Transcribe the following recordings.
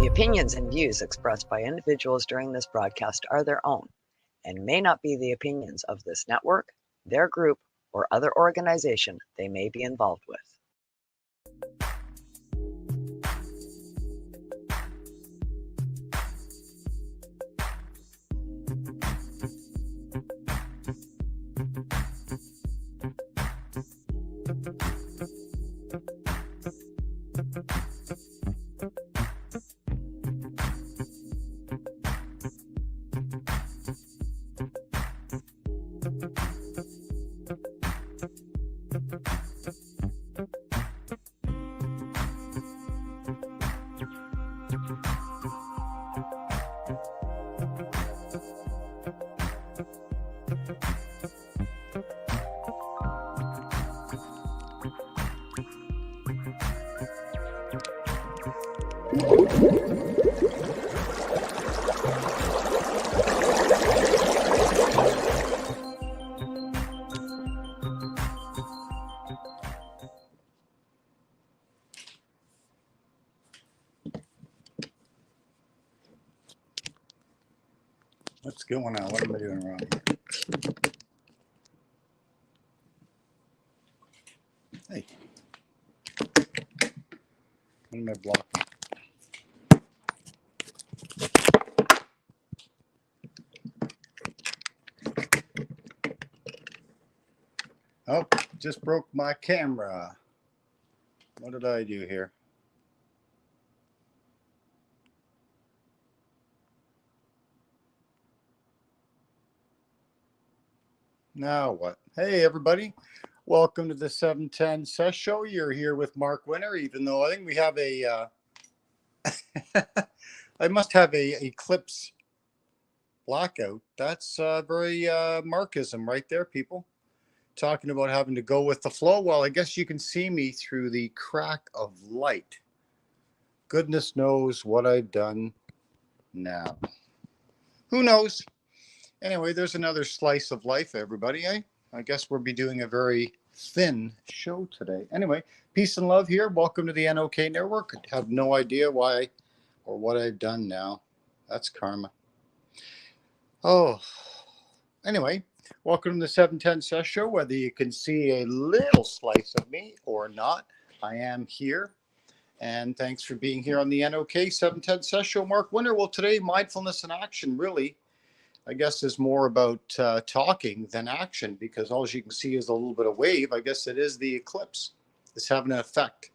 The opinions and views expressed by individuals during this broadcast are their own and may not be the opinions of this network, their group, or other organization they may be involved with. What's going on? What am I doing wrong here? Hey. What am I blocking? Oh, just broke my camera. What did I do here? Now what? Hey, everybody. Welcome to the 710 Sesh Show. You're here with Mark Winter, even though I think we have a... I must have a eclipse blackout. That's very Markism right there, people. Talking about having to go with the flow. Well, I guess you can see me through the crack of light. Goodness knows what I've done now. Who knows? Anyway, there's another slice of life, everybody. I guess we'll be doing a very thin show today. Anyway, peace and love here. Welcome to the NOK Network. I have no idea why or what I've done now. That's karma. Oh, anyway, welcome to the 710 Sesh Show. Whether you can see a little slice of me or not, I am here. And thanks for being here on the NOK 710 Sesh Show. Mark Winter. Well, today, mindfulness in action really, I guess, is more about talking than action, because all you can see is a little bit of wave. I guess it is the eclipse. It's having an effect.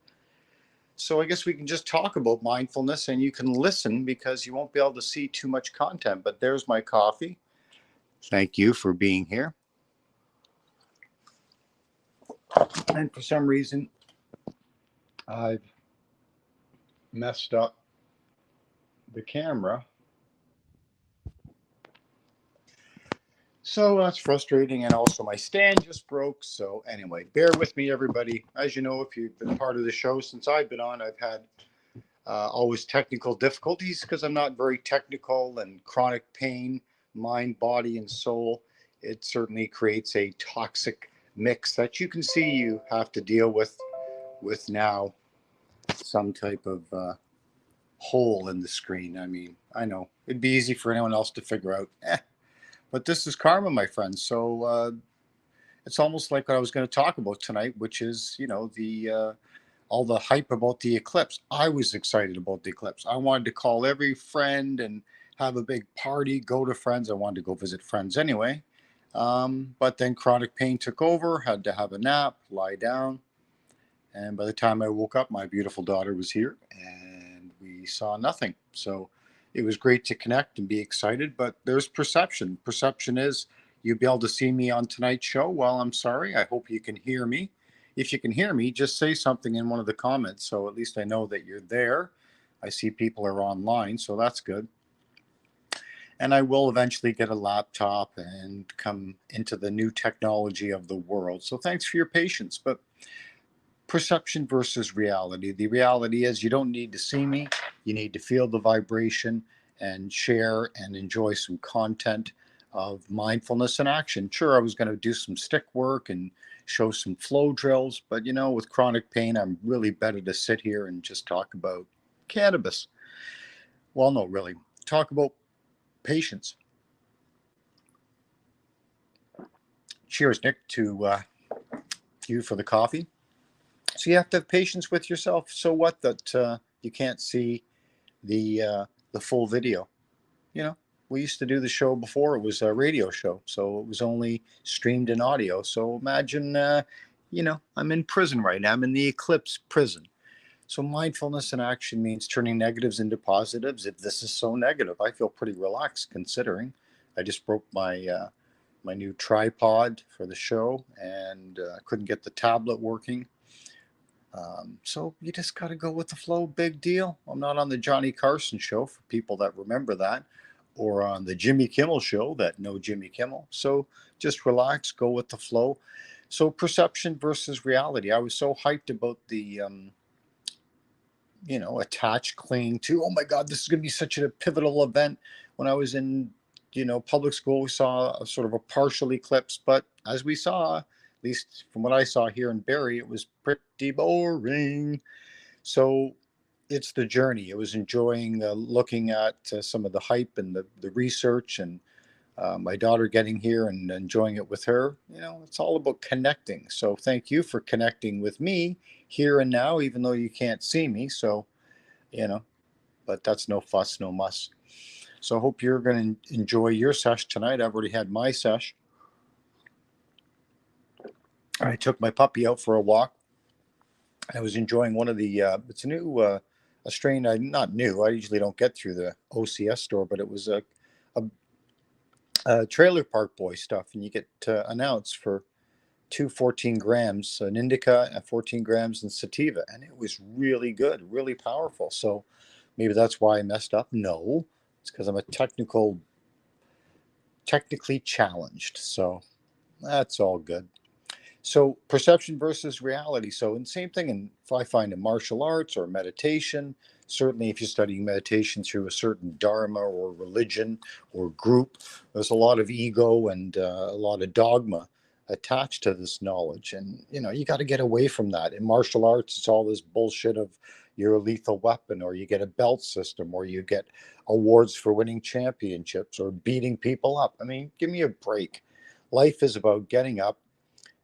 So I guess we can just talk about mindfulness and you can listen, because you won't be able to see too much content. But there's my coffee. Thank you for being here. And for some reason, I've messed up the camera. So that's frustrating, and also my stand just broke. So anyway, bear with me, everybody. As you know, if you've been part of the show since I've been on, I've had always technical difficulties because I'm not very technical, and chronic pain, mind, body, and soul. It certainly creates a toxic mix that you can see you have to deal with now some type of hole in the screen. I mean, I know it'd be easy for anyone else to figure out. But this is karma, my friends. So it's almost like what I was going to talk about tonight, which is, you know, the all the hype about the eclipse. I was excited about the eclipse. I wanted to call every friend and have a big party, go to friends. I wanted to go visit friends anyway. But then chronic pain took over, had to have a nap, lie down. And by the time I woke up, my beautiful daughter was here and we saw nothing. So it was great to connect and be excited, but there's perception. Perception is you'll be able to see me on tonight's show. Well, I'm sorry. I hope you can hear me. If you can hear me, just say something in one of the comments, so at least I know that you're there. I see people are online, so that's good. And I will eventually get a laptop and come into the new technology of the world. So thanks for your patience. But perception versus reality. The reality is you don't need to see me. You need to feel the vibration and share and enjoy some content of mindfulness in action. Sure, I was going to do some stick work and show some flow drills, but you know, with chronic pain, I'm really better to sit here and just talk about cannabis. well, no, really, talk about patience. Cheers, Nick, to you for the coffee. So you have to have patience with yourself. So what that you can't see the full video? You know, we used to do the show before it was a radio show, so it was only streamed in audio. So imagine, I'm in prison right now. I'm in the eclipse prison. So mindfulness in action means turning negatives into positives. If this is so negative, I feel pretty relaxed considering I just broke my new tripod for the show and couldn't get the tablet working. So you just got to go with the flow. Big deal. I'm not on the Johnny Carson show for people that remember that, or on the Jimmy Kimmel show that know Jimmy Kimmel. So just relax, go with the flow. So perception versus reality. I was so hyped about the, attach, cling to, oh my God, this is going to be such a pivotal event. When I was in, public school, we saw a sort of a partial eclipse, but as we saw, at least from what I saw here in Barrie, it was pretty boring. So it's the journey. It was enjoying looking at some of the hype and the research, and my daughter getting here and enjoying it with her. It's all about connecting. So thank you for connecting with me here and now, even though you can't see me. So, but that's no fuss, no muss. So I hope you're going to enjoy your sesh tonight. I've already had my sesh. I took my puppy out for a walk. I was enjoying one of the, it's a new, a strain, not new. I usually don't get through the OCS store, but it was a Trailer Park Boy stuff. And you get an ounce for 14 grams, an indica and 14 grams in sativa. And it was really good, really powerful. So maybe that's why I messed up. No, it's because I'm technically challenged. So that's all good. So perception versus reality. So, and same thing, and I find in martial arts or meditation, certainly if you're studying meditation through a certain dharma or religion or group, there's a lot of ego and a lot of dogma attached to this knowledge. And, you got to get away from that. In martial arts, it's all this bullshit of you're a lethal weapon, or you get a belt system, or you get awards for winning championships or beating people up. I mean, give me a break. Life is about getting up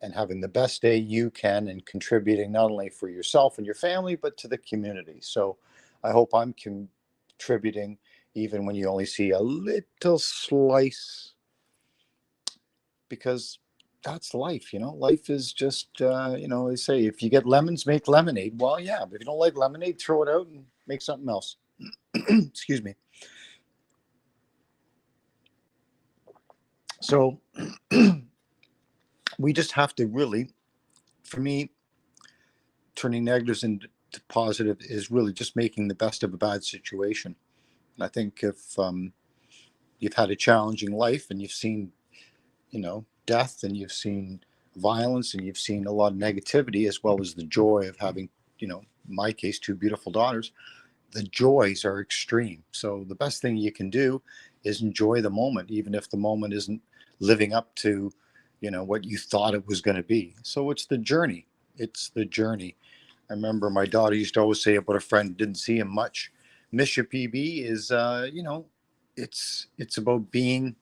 and having the best day you can and contributing not only for yourself and your family, but to the community. So I hope I'm contributing even when you only see a little slice, because that's life. Life is just, they say, if you get lemons, make lemonade. Well, yeah, but if you don't like lemonade, throw it out and make something else. Excuse me. So we just have to really, for me, turning negatives into positive is really just making the best of a bad situation. And I think if you've had a challenging life and you've seen, death, and you've seen violence, and you've seen a lot of negativity, as well as the joy of having, in my case, two beautiful daughters, the joys are extreme. So the best thing you can do is enjoy the moment, even if the moment isn't living up to, what you thought it was going to be. So it's the journey. It's the journey. I remember my daughter used to always say about a friend who didn't see him much. Miss your PB is, it's about being,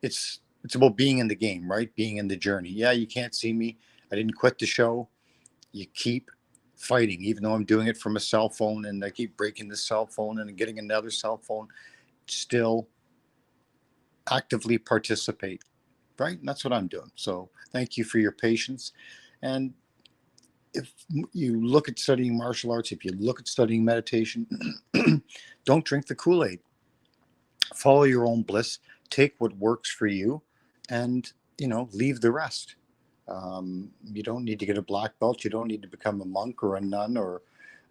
it's about being in the game, right? Being in the journey. Yeah, you can't see me. I didn't quit the show. You keep fighting, even though I'm doing it from a cell phone, and I keep breaking the cell phone and getting another cell phone. Still actively participate, right? And that's what I'm doing. So thank you for your patience. And if you look at studying martial arts, if you look at studying meditation, don't drink the Kool-Aid. Follow your own bliss. Take what works for you, and leave the rest. You don't need to get a black belt. You don't need to become a monk or a nun or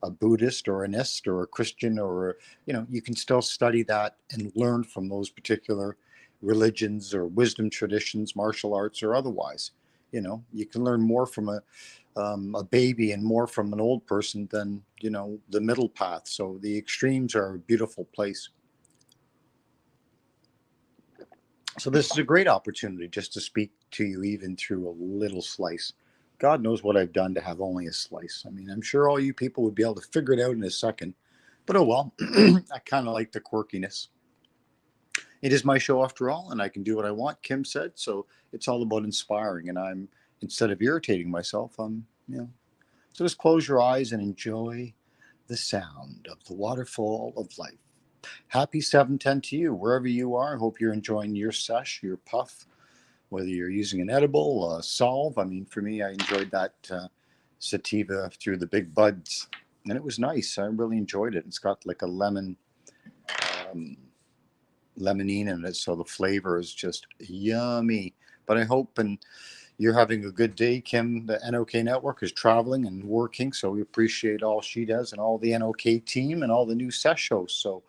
a Buddhist or an ist or a Christian, or you can still study that and learn from those particular religions or wisdom traditions, martial arts or otherwise. You can learn more from a baby and more from an old person than the middle path. So the extremes are a beautiful place. So this is a great opportunity just to speak to you, even through a little slice. God knows what I've done to have only a slice. I mean, I'm sure all you people would be able to figure it out in a second, But oh well, I kind of like the quirkiness. It is my show after all, and I can do what I want, Kim said. So it's all about inspiring. And I'm, instead of irritating myself, so just close your eyes and enjoy the sound of the waterfall of life. Happy 710 to you, wherever you are. I hope you're enjoying your sesh, your puff, whether you're using an edible, a solve. I mean, for me, I enjoyed that sativa through the big buds, and it was nice. I really enjoyed it. It's got like a um, lemonine in it, so the flavor is just yummy. But I hope and you're having a good day. Kim, the NOK Network, is traveling and working, so we appreciate all she does and all the NOK team and all the new Sesh hosts. So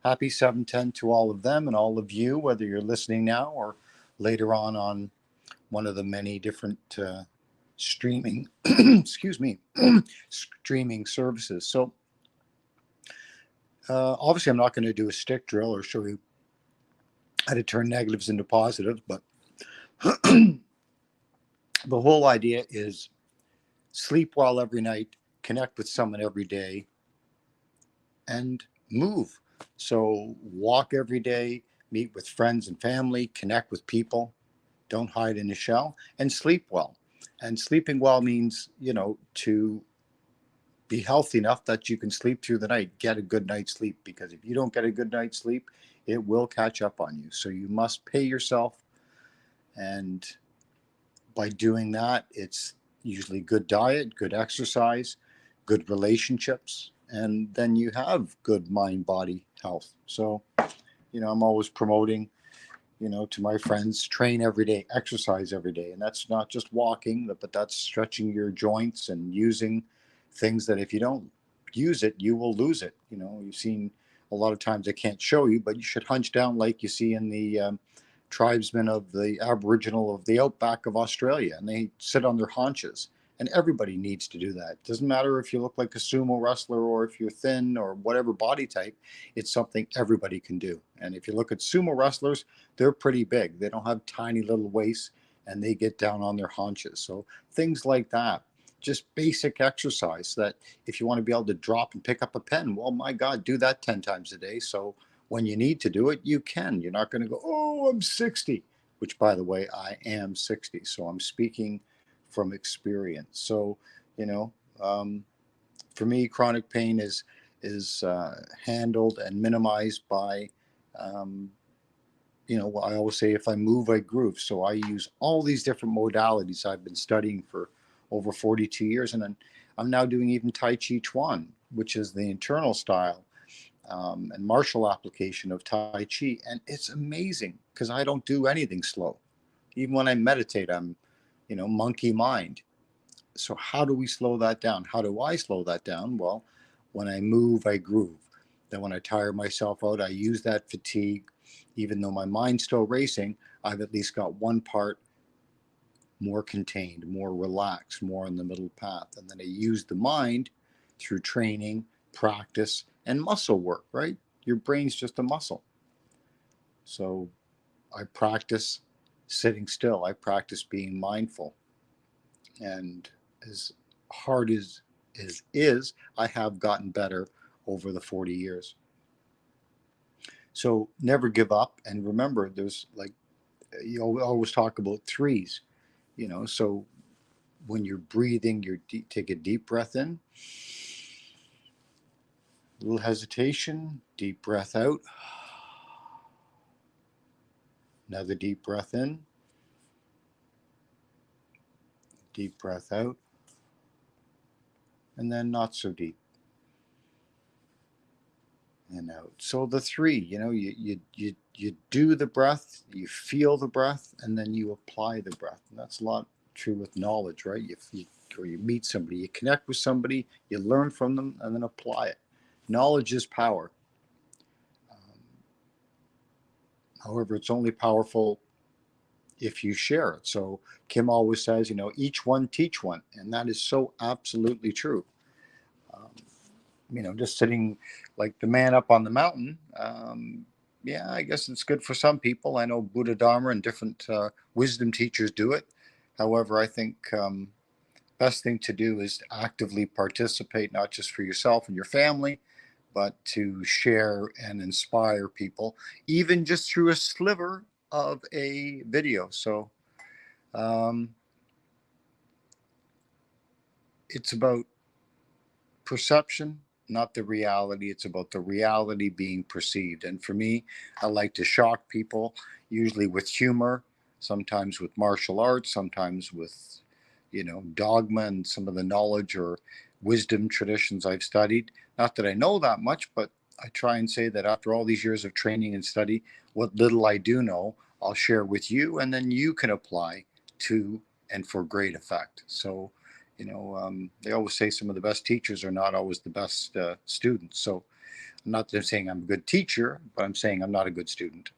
happy 710 to all of them and all of you, whether you're listening now or later on one of the many different streaming, excuse me, streaming services. So obviously, I'm not going to do a stick drill or show you how to turn negatives into positives, but the whole idea is sleep well every night, connect with someone every day, and move. So walk every day, meet with friends and family, connect with people, don't hide in a shell, and sleep well. And sleeping well means, to be healthy enough that you can sleep through the night, get a good night's sleep, because if you don't get a good night's sleep, it will catch up on you. So you must pay yourself. And by doing that, it's usually good diet, good exercise, good relationships, and then you have good mind body health. So, I'm always promoting, to my friends, train every day, exercise every day. And that's not just walking, but that's stretching your joints and using things that if you don't use it, you will lose it. You've seen a lot of times I can't show you, but you should hunch down like you see in the tribesmen of the Aboriginal of the outback of Australia, and they sit on their haunches. And everybody needs to do that. It doesn't matter if you look like a sumo wrestler or if you're thin or whatever body type, it's something everybody can do. And if you look at sumo wrestlers, they're pretty big. They don't have tiny little waists and they get down on their haunches. So things like that, just basic exercise that if you want to be able to drop and pick up a pen, well, my God, do that 10 times a day. So when you need to do it, you can. You're not going to go, oh, I'm 60, which, by the way, I am 60. So I'm speaking from experience. So, for me, chronic pain is handled and minimized by, I always say, if I move, I groove. So I use all these different modalities I've been studying for over 42 years. And I'm now doing even Tai Chi Chuan, which is the internal style and martial application of Tai Chi. And it's amazing because I don't do anything slow. Even when I meditate, I'm, monkey mind. So how do we slow that down? How do I slow that down? Well, when I move, I groove. Then when I tire myself out, I use that fatigue. Even though my mind's still racing, I've at least got one part more contained, more relaxed, more in the middle path. And then I use the mind through training, practice, and muscle work, right? Your brain's just a muscle. So I practice sitting still. I practice being mindful. And as hard as is, I have gotten better over the 40 years. So never give up. And remember, there's like, you always talk about threes, so when you're breathing, take a deep breath in, a little hesitation, deep breath out, another deep breath in, deep breath out, and then not so deep and out. So the three, you do the breath, you feel the breath, and then you apply the breath. And that's a lot true with knowledge, right? Or you meet somebody, you connect with somebody, you learn from them, and then apply it. Knowledge is power. However, it's only powerful if you share it. So Kim always says, each one teach one, and that is so absolutely true. Just sitting like the man up on the mountain. Yeah, I guess it's good for some people. I know Buddha Dharma and different wisdom teachers do it. However, I think best thing to do is actively participate, not just for yourself and your family, but to share and inspire people, even just through a sliver of a video. So it's about perception, not the reality. It's about the reality being perceived. And for me, I like to shock people, usually with humor, sometimes with martial arts, sometimes with, dogma and some of the knowledge or wisdom traditions I've studied. Not that I know that much, but I try and say that after all these years of training and study, what little I do know, I'll share with you, and then you can apply to and for great effect. So, they always say some of the best teachers are not always the best students. So I'm not saying I'm a good teacher, but I'm saying I'm not a good student.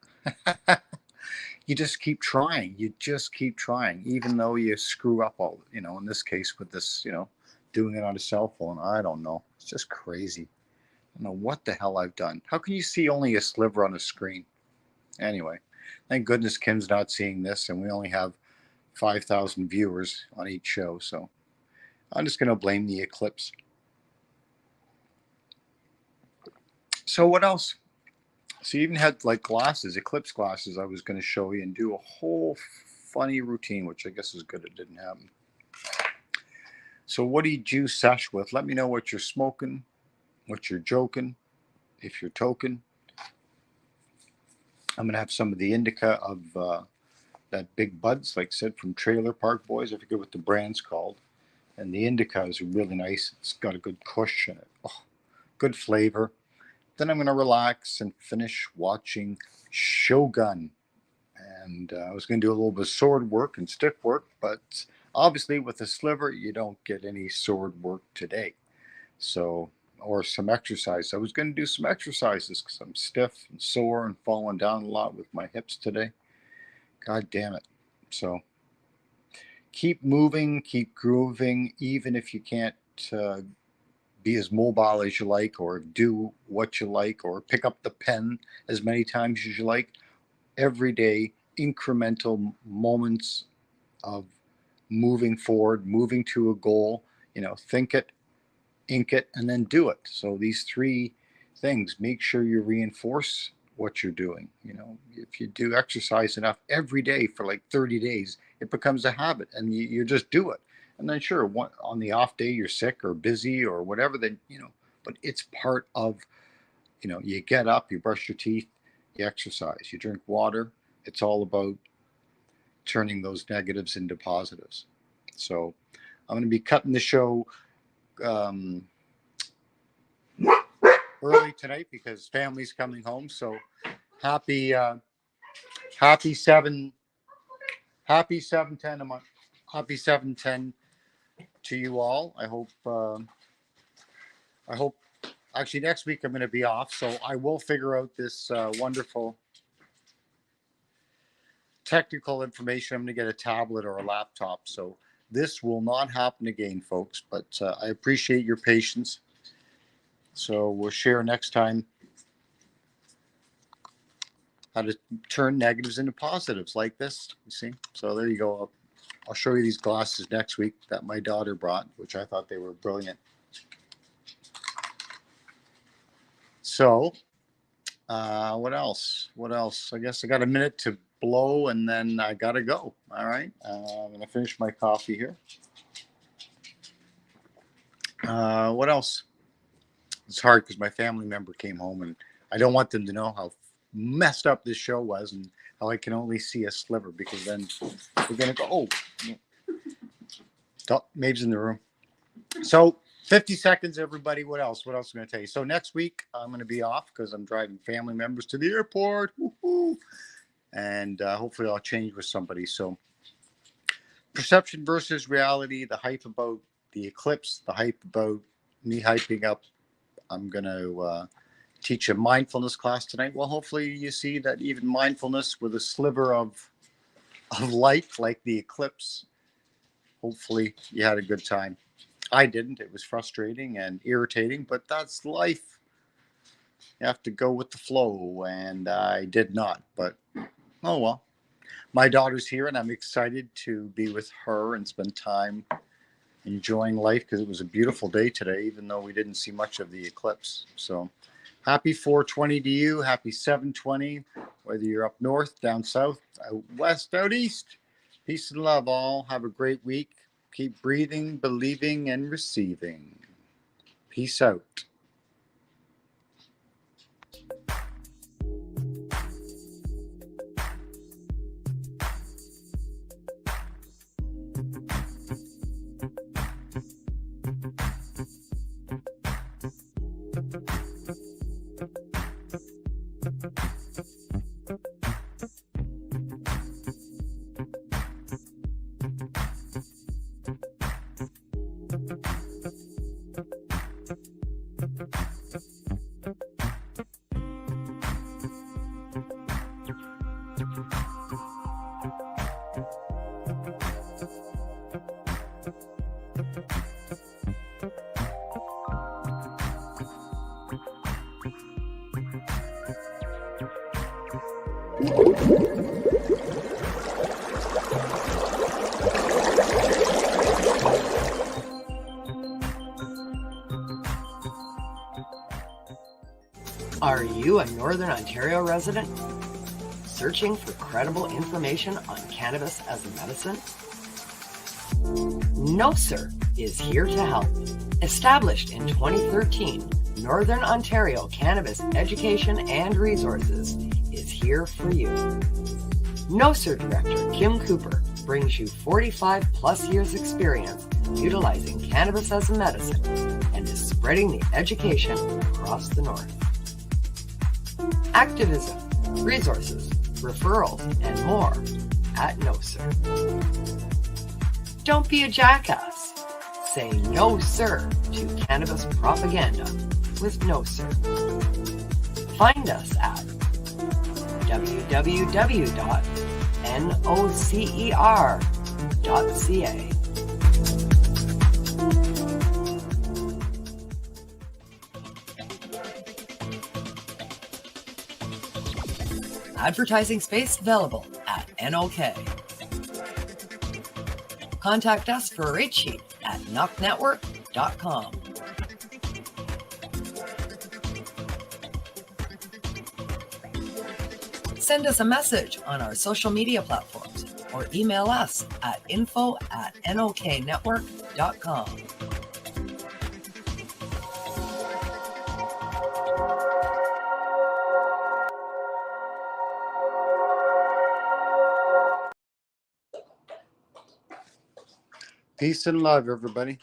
You just keep trying. You just keep trying, even though you screw up all, in this case with this, doing it on a cell phone. I don't know. It's just crazy. I don't know what the hell I've done. How can you see only a sliver on a screen? Anyway, thank goodness Kim's not seeing this, and we only have 5,000 viewers on each show. So I'm just going to blame the eclipse. So what else? So you even had like glasses, eclipse glasses I was going to show you and do a whole funny routine, which I guess is good it didn't happen. So what did you sesh with? Let me know what you're smoking, what you're joking, if you're token. I'm going to have some of the indica of that Big Buds, like I said, from Trailer Park Boys. I forget what the brand's called. And the indica is really nice. It's got a good kush in it. Oh, good flavor. Then I'm going to relax and finish watching Shogun. And I was going to do a little bit of sword work and stick work, but obviously with a sliver, you don't get any sword work today. So, or some exercise. I was going to do some exercises because I'm stiff and sore and falling down a lot with my hips today. God damn it. So, keep moving, keep grooving, even if you can't be as mobile as you like, or do what you like, or pick up the pen as many times as you like. Every day, incremental moments of moving forward, moving to a goal. Think it, ink it, and then do it. So these three things, make sure you reinforce what you're doing. If you do exercise enough every day for like 30 days, it becomes a habit, and you just do it. And then sure, on the off day you're sick or busy or whatever, then but it's part of, you get up, you brush your teeth, you exercise, you drink water. It's all about turning those negatives into positives. So I'm going to be cutting the show early tonight because family's coming home. So happy 7 happy 710 a month. Happy 710 to you all. I hope actually next week I'm going to be off, so I will figure out this wonderful technical information. I'm going to get a tablet or a laptop, so this will not happen again, folks, but I appreciate your patience. So we'll share next time how to turn negatives into positives like this. You see? So there you go. I'll show you these glasses next week that my daughter brought, which I thought they were brilliant. So what else? What else? I guess I got a minute to blow and then I got to go. All right. I'm going to finish my coffee here. What else? It's hard because my family member came home and I don't want them to know how messed up this show was and how I can only see a sliver, because then we're going to go, oh, Maeve's in the room. So 50 seconds, everybody. What else? What else am I going to tell you? So next week, I'm going to be off because I'm driving family members to the airport. Woo-hoo. And hopefully I'll change with somebody. So perception versus reality, the hype about the eclipse, the hype about me hyping up. I'm going to teach a mindfulness class tonight. Well, hopefully you see that even mindfulness with a sliver of light like the eclipse, hopefully you had a good time. I didn't. It was frustrating and irritating, but that's life. You have to go with the flow, and I did not. But oh well. My daughter's here, and I'm excited to be with her and spend time enjoying life because it was a beautiful day today, even though we didn't see much of the eclipse. So happy 420 to you. Happy 720, whether you're up north, down south, out west, out east. Peace and love all. Have a great week. Keep breathing, believing, and receiving. Peace out. Are you a Northern Ontario resident searching for credible information on cannabis as a medicine? NOSER is here to help. Established in 2013, Northern Ontario Cannabis Education and Resources is here for you. NOSER Director Kim Cooper brings you 45 plus years experience utilizing cannabis as a medicine and is spreading the education across the North. Activism, resources, referrals, and more at NOSER. Don't be a jackass. Say no sir to cannabis propaganda with NOSER. Find us at www.nocer.ca. Advertising space available at NOK. Contact us for a rate sheet at NOKNetwork.com. Send us a message on our social media platforms or email us at info@NOKNetwork.com. Peace and love, everybody.